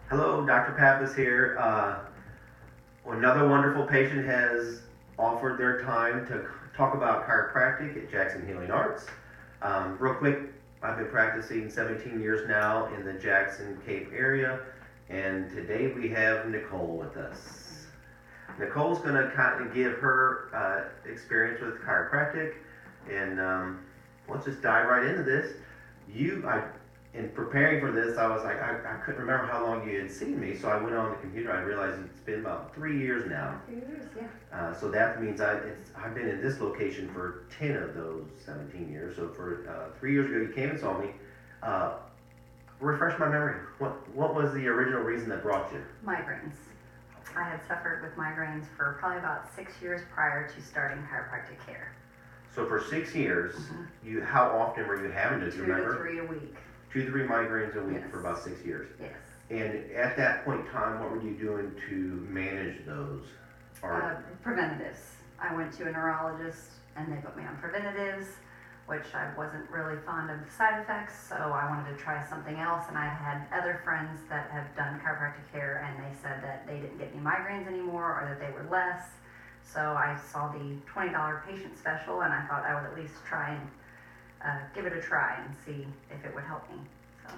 Hello, Dr. Pappas here. Another wonderful patient has offered their time to talk about chiropractic at Jackson Healing Arts. Real quick, I've been practicing 17 years now in the Jackson Cape area, and today we have Nicole with us. Nicole's going to kind of give her experience with chiropractic, and let's just dive right into this. In preparing for this, I was like, I couldn't remember how long you had seen me, so I went on the computer. I realized it's been about 3 years now. 3 years, yeah. So that means I've been in this location for 10 of those 17 years. So for 3 years ago, you came and saw me. Refresh my memory. What was the original reason that brought you? Migraines. I had suffered with migraines for probably about 6 years prior to starting chiropractic care. So for 6 years, how often were you having this? 2 Remember? to 3 a week. 2 to 3 migraines a week Yes. for about 6 years. Yes. And at that point in time, what were you doing to manage those? Preventatives. I went to a neurologist and they put me on preventatives, which I wasn't really fond of the side effects, so I wanted to try something else. And I had other friends that have done chiropractic care and they said that they didn't get any migraines anymore or that they were less. So I saw the $20 patient special and I thought I would at least try and give it a try and see if it would help me.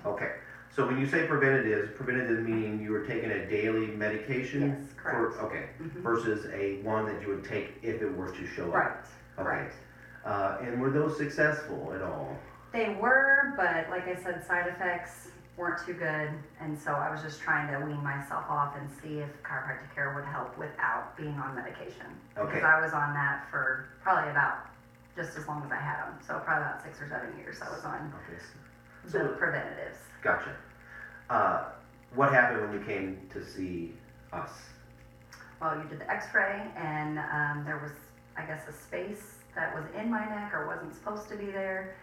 So. Okay, so when you say preventative meaning you were taking a daily medication? Yes, correct. Versus a one that you would take if it were to show up? Right, Okay. right. And were those successful at all? They were, but like I said, side effects weren't too good, and so I was just trying to wean myself off and see if chiropractic care would help without being on medication. Okay. Because I was on that for probably about just as long as I had them, so probably about 6 or 7 years I was on the preventatives. Gotcha. What happened when you came to see us? Well, you did the x-ray, and there was, I guess, a space that was in my neck or wasn't supposed to be there.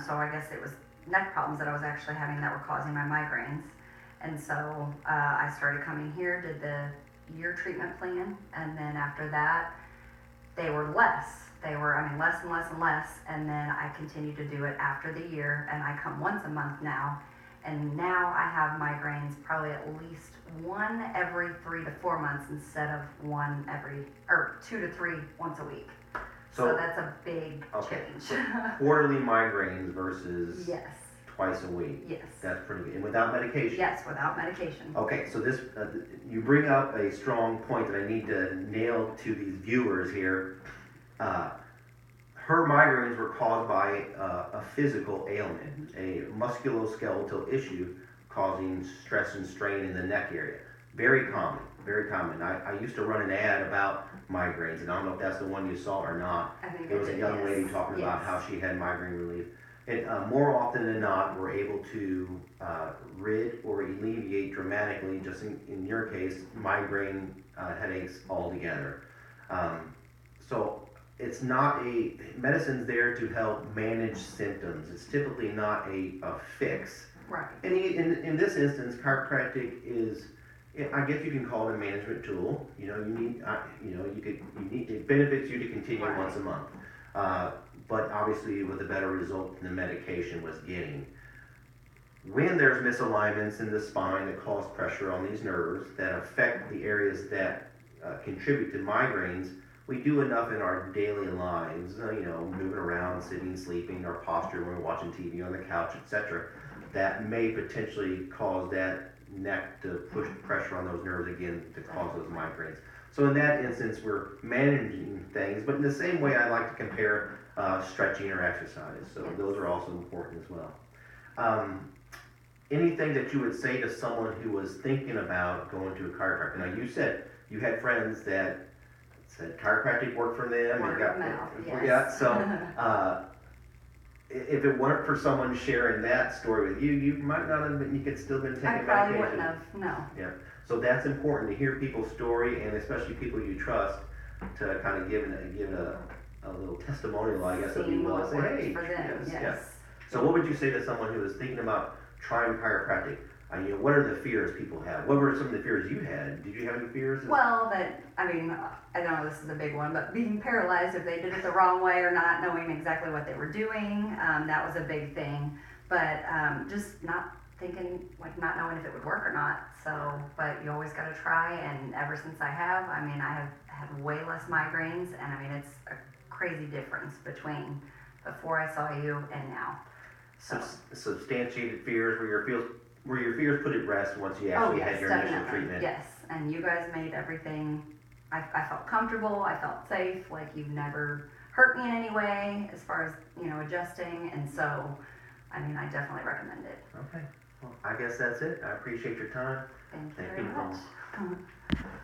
So I guess it was neck problems that I was actually having that were causing my migraines. And so I started coming here, did the year treatment plan, and then after that, they were less. They were, less and less and less, and then I continued to do it after the year, and I come once a month now. And now I have migraines probably at least one every 3 to 4 months instead of 2 to 3 once a week. So that's a big change. So quarterly migraines versus yes. Twice a week. Yes. That's pretty good. And without medication? Yes, without medication. Okay, so this you bring up a strong point that I need to nail to these viewers here. Her migraines were caused by a physical ailment, a musculoskeletal issue causing stress and strain in the neck area. Very common, very common. I used to run an ad about migraines, and I don't know if that's the one you saw or not. I think there was a young lady talking about how she had migraine relief. And more often than not, we're able to rid or alleviate dramatically, just in your case, migraine headaches altogether. So it's not medicine's there to help manage symptoms. It's typically not a fix. Right. And in this instance, chiropractic is, I guess you can call it a management tool. It benefits you to continue once a month. But obviously with a better result than the medication was getting. When there's misalignments in the spine that cause pressure on these nerves that affect the areas that contribute to migraines, we do enough in our daily lives, moving around, sitting, sleeping, our posture when we're watching TV on the couch, etc., that may potentially cause that neck to push pressure on those nerves again to cause those migraines. So in that instance, we're managing things, but in the same way I like to compare stretching or exercise. So those are also important as well. Anything that you would say to someone who was thinking about going to a chiropractor? Now you said you had friends that said chiropractic worked for them. Word of mouth, yes. Yeah, so if it weren't for someone sharing that story with you, you might not have been, you could still been taking medication. I probably wouldn't have, no. Yeah, so that's important to hear people's story, and especially people you trust, to kind of give a little testimonial, I guess, if you will, say, hey, for them, yes. So what would you say to someone who is thinking about trying chiropractic? What are the fears people have? What were some of the fears you had? Did you have any fears? Well, I know this is a big one, but being paralyzed if they did it the wrong way or not knowing exactly what they were doing, that was a big thing. But just not thinking, like, not knowing if it would work or not. So, but you always got to try. And ever since I have, I mean, I have had way less migraines, and I mean, it's a crazy difference between before I saw you and now. So, Substantiated fears, were your fears put at rest once you oh actually yes, had your initial definitely, treatment? yes. And you guys made everything. I felt comfortable. I felt safe. Like, you've never hurt me in any way as far as, you know, adjusting. And so, I mean, I definitely recommend it. Okay. Well, I guess that's it. I appreciate your time. Thank you Thank very you. much.